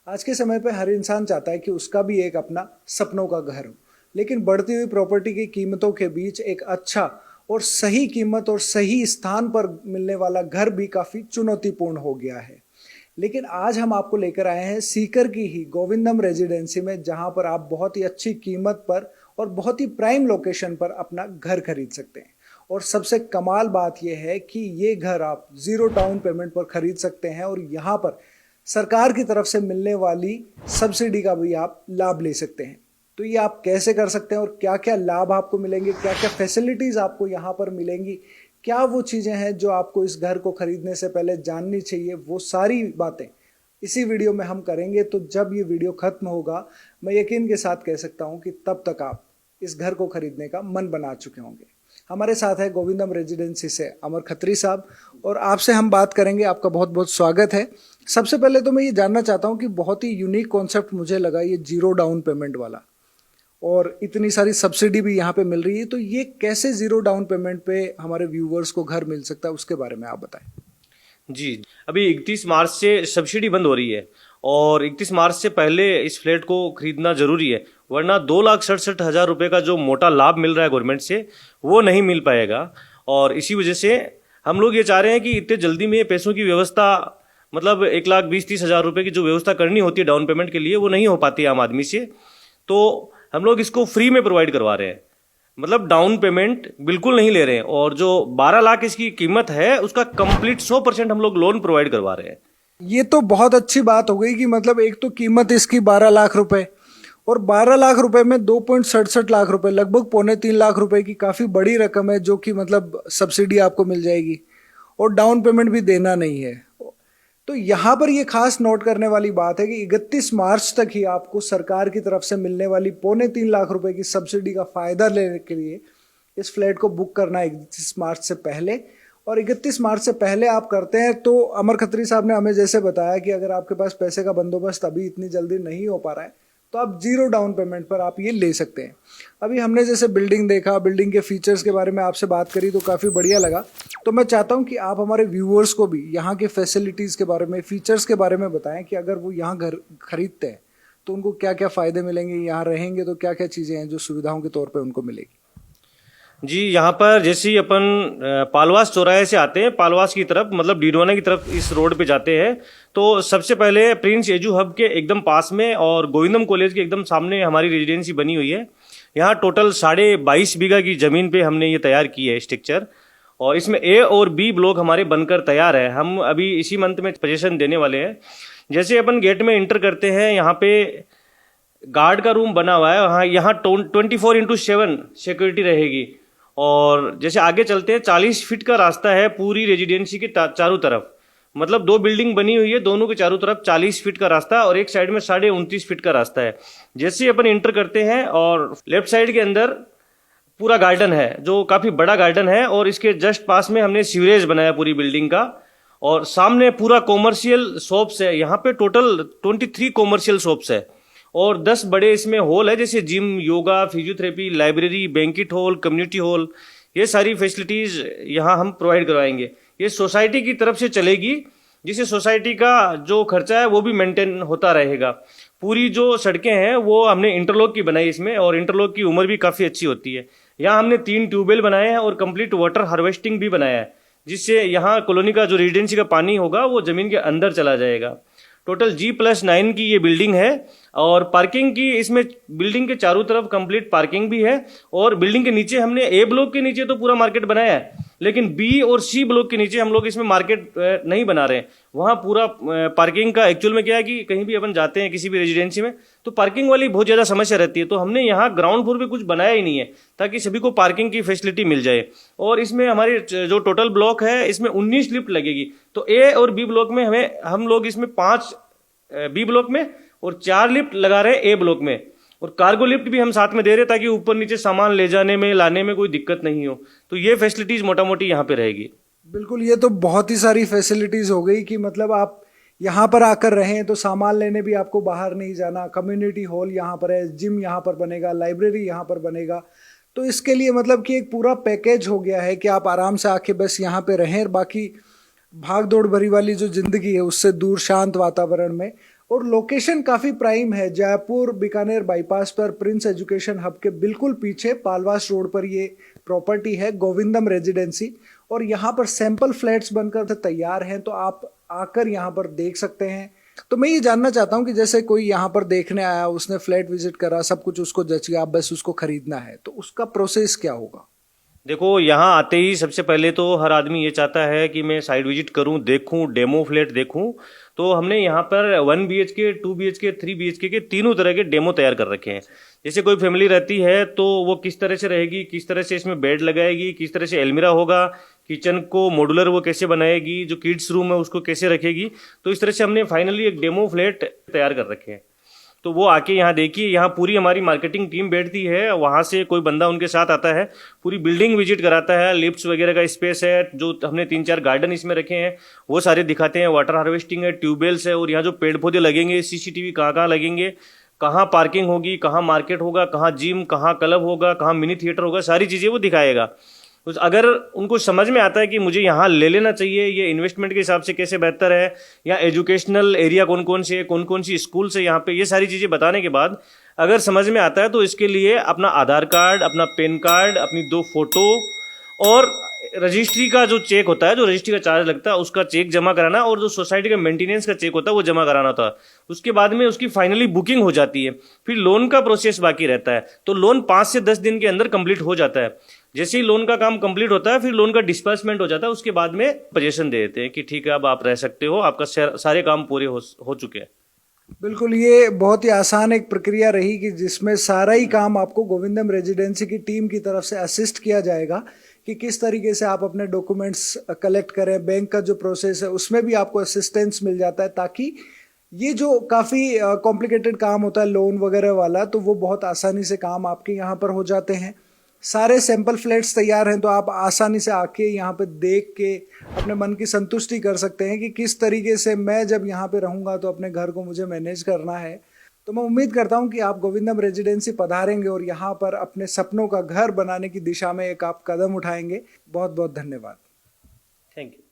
आज के समय पे हर इंसान चाहता है कि उसका भी एक अपना सपनों का घर हो, लेकिन बढ़ती हुई प्रॉपर्टी की कीमतों के बीच एक अच्छा और सही कीमत और सही स्थान पर मिलने वाला घर भी काफी चुनौतीपूर्ण हो गया है। लेकिन आज हम आपको लेकर आए हैं सीकर की ही गोविंदम रेजिडेंसी में, जहां पर आप बहुत ही अच्छी कीमत पर और बहुत ही प्राइम लोकेशन पर अपना घर खरीद सकते हैं। और सबसे कमाल बात यह है कि ये घर आप जीरो डाउन पेमेंट पर खरीद सकते हैं और यहाँ पर सरकार की तरफ से मिलने वाली सब्सिडी का भी आप लाभ ले सकते हैं। तो ये आप कैसे कर सकते हैं और क्या क्या लाभ आपको मिलेंगे, क्या क्या फैसिलिटीज आपको यहाँ पर मिलेंगी, क्या वो चीजें हैं जो आपको इस घर को खरीदने से पहले जाननी चाहिए, वो सारी बातें इसी वीडियो में हम करेंगे। तो जब ये वीडियो खत्म होगा, मैं यकीन के साथ कह सकता हूँ कि तब तक आप इस घर को खरीदने का मन बना चुके होंगे। हमारे साथ है गोविंदम रेजिडेंसी से अमर खत्री साहब, और आपसे हम बात करेंगे। आपका बहुत बहुत स्वागत है। सबसे पहले तो मैं ये जानना चाहता हूँ कि बहुत ही यूनिक कॉन्सेप्ट मुझे लगा ये जीरो डाउन पेमेंट वाला, और इतनी सारी सब्सिडी भी यहाँ पे मिल रही है। तो ये कैसे जीरो डाउन पेमेंट पे हमारे व्यूवर्स को घर मिल सकता है, उसके बारे में आप बताएं। जी, अभी 31 मार्च से सब्सिडी बंद हो रही है और 31 मार्च से पहले इस फ्लैट को खरीदना जरूरी है, वरना 2,67,000 रुपये का जो मोटा लाभ मिल रहा है गवर्नमेंट से वो नहीं मिल पाएगा। और इसी वजह से हम लोग ये चाह रहे हैं कि इतने जल्दी में पैसों की व्यवस्था, मतलब 1,20,30,000 रुपये की जो व्यवस्था करनी होती है डाउन पेमेंट के लिए, वो नहीं हो पाती आम आदमी से। तो हम लोग इसको फ्री में प्रोवाइड करवा रहे हैं, मतलब डाउन पेमेंट बिल्कुल नहीं ले रहे हैं। और जो 12 लाख इसकी कीमत है उसका कंप्लीट 100% हम लोग लोन प्रोवाइड करवा रहे हैं। ये तो बहुत अच्छी बात हो गई कि मतलब एक तो कीमत इसकी 12 लाख रुपए, और 12 लाख रुपए में 2.67 लाख रुपए, लगभग 2.25 लाख रुपए की काफी बड़ी रकम है, जो कि मतलब सब्सिडी आपको मिल जाएगी और डाउन पेमेंट भी देना नहीं है। तो यहाँ पर ये खास नोट करने वाली बात है कि 31 मार्च तक ही आपको सरकार की तरफ से मिलने वाली 2.25 लाख रुपए की सब्सिडी का फायदा लेने के लिए इस फ्लैट को बुक करना है 31 मार्च से पहले। और 31 मार्च से पहले आप करते हैं तो अमर खत्री साहब ने हमें जैसे बताया कि अगर आपके पास पैसे का बंदोबस्त अभी इतनी जल्दी नहीं हो पा रहा है तो आप जीरो डाउन पेमेंट पर आप ये ले सकते हैं। अभी हमने जैसे बिल्डिंग देखा, बिल्डिंग के फीचर्स के बारे में आपसे बात करी तो काफ़ी बढ़िया लगा। तो मैं चाहता हूं कि आप हमारे व्यूअर्स को भी यहाँ के फैसिलिटीज़ के बारे में, फीचर्स के बारे में बताएं कि अगर वो यहाँ घर खरीदते हैं तो उनको क्या क्या फ़ायदे मिलेंगे, यहाँ रहेंगे तो क्या क्या चीज़ें हैं जो सुविधाओं के तौर पर उनको मिलेगी। जी, यहाँ पर जैसे ही अपन पालवास चौराहे से आते हैं, पालवास की तरफ मतलब डीडवाना की तरफ इस रोड पे जाते हैं, तो सबसे पहले प्रिंस एजू हब के एकदम पास में और गोविंदम कॉलेज के एकदम सामने हमारी रेजिडेंसी बनी हुई है। यहाँ टोटल 22.5 बीघा की ज़मीन पे हमने ये तैयार की है स्ट्रक्चर, और इसमें ए और बी ब्लॉक हमारे बनकर तैयार है। हम अभी इसी मंथ में पोजीशन देने वाले हैं। जैसे अपन गेट में इंटर करते हैं, यहाँ पे गार्ड का रूम बना हुआ है, यहाँ 24/7 सिक्योरिटी रहेगी। और जैसे आगे चलते हैं, 40 फीट का रास्ता है पूरी रेजिडेंसी के चारों तरफ, मतलब 2 बिल्डिंग बनी हुई है, दोनों के चारों तरफ 40 फीट का रास्ता और एक साइड में 29.5 फीट का रास्ता है। जैसे ही अपन इंटर करते हैं और लेफ्ट साइड के अंदर पूरा गार्डन है, जो काफी बड़ा गार्डन है, और इसके जस्ट पास में हमने सीवरेज बनाया पूरी बिल्डिंग का, और सामने पूरा कॉमर्शियल शॉप्स है। यहाँ पे टोटल 23 कॉमर्शियल शॉप्स है और 10 बड़े इसमें हॉल है, जैसे gym, yoga, physiotherapy, library, banquet hall, community hall, ये सारी फैसिलिटीज यहाँ हम प्रोवाइड करवाएंगे। ये सोसाइटी की तरफ से चलेगी, जिससे सोसाइटी का जो खर्चा है वो भी मेंटेन होता रहेगा। पूरी जो सड़कें हैं वो हमने इंटरलॉक की बनाई इसमें, और इंटरलॉक की उम्र भी काफ़ी अच्छी होती है। यहाँ हमने 3 ट्यूबवेल बनाए हैं और कंप्लीट वाटर हार्वेस्टिंग भी बनाया है, जिससे यहाँ कॉलोनी का जो रेजिडेंसी का पानी होगा वो ज़मीन के अंदर चला जाएगा। टोटल G+9 की ये बिल्डिंग है, और पार्किंग की इसमें बिल्डिंग के चारों तरफ कंप्लीट पार्किंग भी है। और बिल्डिंग के नीचे हमने ए ब्लॉक के नीचे तो पूरा मार्केट बनाया है, लेकिन बी और सी ब्लॉक के नीचे हम लोग इसमें मार्केट नहीं बना रहे हैं। वहाँ पूरा पार्किंग का एक्चुअल में क्या है कि कहीं भी अपन जाते हैं किसी भी रेजिडेंसी में तो पार्किंग वाली बहुत ज़्यादा समस्या रहती है, तो हमने यहाँ ग्राउंड फ्लोर पे कुछ बनाया ही नहीं है ताकि सभी को पार्किंग की फैसिलिटी मिल जाए। और इसमें हमारी जो टोटल ब्लॉक है इसमें 19 लिफ्ट लगेगी। तो ए और बी ब्लॉक में हम लोग इसमें 5 बी ब्लॉक में और 4 लिफ्ट लगा रहे हैं ए ब्लॉक में, और कार्गो लिफ्ट भी हम साथ में दे रहे हैं ताकि ऊपर नीचे सामान ले जाने में, लाने में कोई दिक्कत नहीं हो। तो ये फैसिलिटीज मोटा मोटी यहाँ पे रहेगी। बिल्कुल, ये तो बहुत ही सारी फैसिलिटीज हो गई कि मतलब आप यहाँ पर आकर रहें तो सामान लेने भी आपको बाहर नहीं जाना। कम्युनिटी हॉल यहाँ पर है, जिम यहाँ पर बनेगा, लाइब्रेरी यहाँ पर बनेगा। तो इसके लिए मतलब कि एक पूरा पैकेज हो गया है कि आप आराम से आके बस यहाँ पे रहें, और बाकी भाग दौड़ भरी वाली जो जिंदगी है उससे दूर शांत वातावरण में और लोकेशन काफ़ी प्राइम है। जयपुर बीकानेर बाईपास पर प्रिंस एजुकेशन हब के बिल्कुल पीछे पालवास रोड पर ये प्रॉपर्टी है, गोविंदम रेजिडेंसी। और यहाँ पर सैंपल फ्लैट्स बनकर तैयार हैं, तो आप आकर यहाँ पर देख सकते हैं। तो मैं ये जानना चाहता हूँ कि जैसे कोई यहाँ पर देखने आया, उसने फ्लैट विजिट करा, सब कुछ उसको जच गया, बस उसको खरीदना है, तो उसका प्रोसेस क्या होगा? देखो, यहाँ आते ही सबसे पहले तो हर आदमी ये चाहता है कि मैं साइट विजिट करूं, देखूं, डेमो फ्लैट देखूं। तो हमने यहाँ पर 1 BHK, 2 BHK, 3 BHK के तीनों तरह के डेमो तैयार कर रखे हैं। जैसे कोई फैमिली रहती है तो वो किस तरह से रहेगी, किस तरह से इसमें बेड लगाएगी, किस तरह से अलमीरा होगा, किचन को मॉड्यूलर वो कैसे बनाएगी, जो किड्स रूम है उसको कैसे रखेगी। तो इस तरह से हमने फाइनली एक डेमो फ्लैट तैयार कर रखे हैं। तो वो आके यहाँ देखिए, यहाँ पूरी हमारी मार्केटिंग टीम बैठती है, वहाँ से कोई बंदा उनके साथ आता है, पूरी बिल्डिंग विजिट कराता है, लिफ्ट्स वगैरह का स्पेस है, जो हमने 3-4 गार्डन इसमें रखे हैं वो सारे दिखाते हैं, वाटर हार्वेस्टिंग है, ट्यूबवेल्स है, और यहाँ जो पेड़ पौधे लगेंगे, CCTV कहाँ कहाँ लगेंगे, कहाँ पार्किंग होगी, कहाँ मार्केट होगा, कहाँ जिम, कहाँ क्लब होगा, कहाँ मिनी थिएटर होगा, सारी चीज़ें वो दिखाएगा। अगर उनको समझ में आता है कि मुझे यहाँ ले लेना चाहिए, ये इन्वेस्टमेंट के हिसाब से कैसे बेहतर है, या एजुकेशनल एरिया कौन कौन से, कौन कौन सी स्कूल से यहाँ पे, ये सारी चीज़ें बताने के बाद अगर समझ में आता है तो इसके लिए अपना आधार कार्ड, अपना पैन कार्ड, अपनी 2 फोटो और रजिस्ट्री का जो चेक होता है, जो रजिस्ट्री का चार्ज लगता है उसका चेक जमा कराना, और जो सोसाइटी का मेंटेनेंस का चेक होता है वो जमा कराना था। उसके बाद में उसकी फाइनली बुकिंग हो जाती है। फिर लोन का प्रोसेस बाकी रहता है, तो लोन 5 से 10 दिन के अंदर कंप्लीट हो जाता है। जैसे ही लोन का काम कंप्लीट होता है, फिर लोन का डिस्बर्समेंट हो जाता है। उसके बाद में पोजीशन दे देते हैं कि ठीक है, अब आप रह सकते हो, आपका सारे काम पूरे हो चुके हैं। बिल्कुल, ये बहुत ही आसान एक प्रक्रिया रही कि जिसमें सारा ही काम आपको गोविंदम रेजिडेंसी की टीम की तरफ से असिस्ट किया जाएगा कि किस तरीके से आप अपने डॉक्यूमेंट्स कलेक्ट करें। बैंक का जो प्रोसेस है उसमें भी आपको असिस्टेंस मिल जाता है, ताकि ये जो काफ़ी कॉम्प्लिकेटेड काम होता है लोन वगैरह वाला, तो वो बहुत आसानी से काम आपके यहाँ पर हो जाते हैं। सारे सैंपल फ्लैट्स तैयार हैं, तो आप आसानी से आके यहाँ पे देख के अपने मन की संतुष्टि कर सकते हैं कि किस तरीके से मैं जब यहाँ पे रहूँगा तो अपने घर को मुझे मैनेज करना है। तो मैं उम्मीद करता हूँ कि आप गोविंदम रेजिडेंसी पधारेंगे और यहाँ पर अपने सपनों का घर बनाने की दिशा में एक आप कदम उठाएंगे। बहुत बहुत धन्यवाद। Thank you.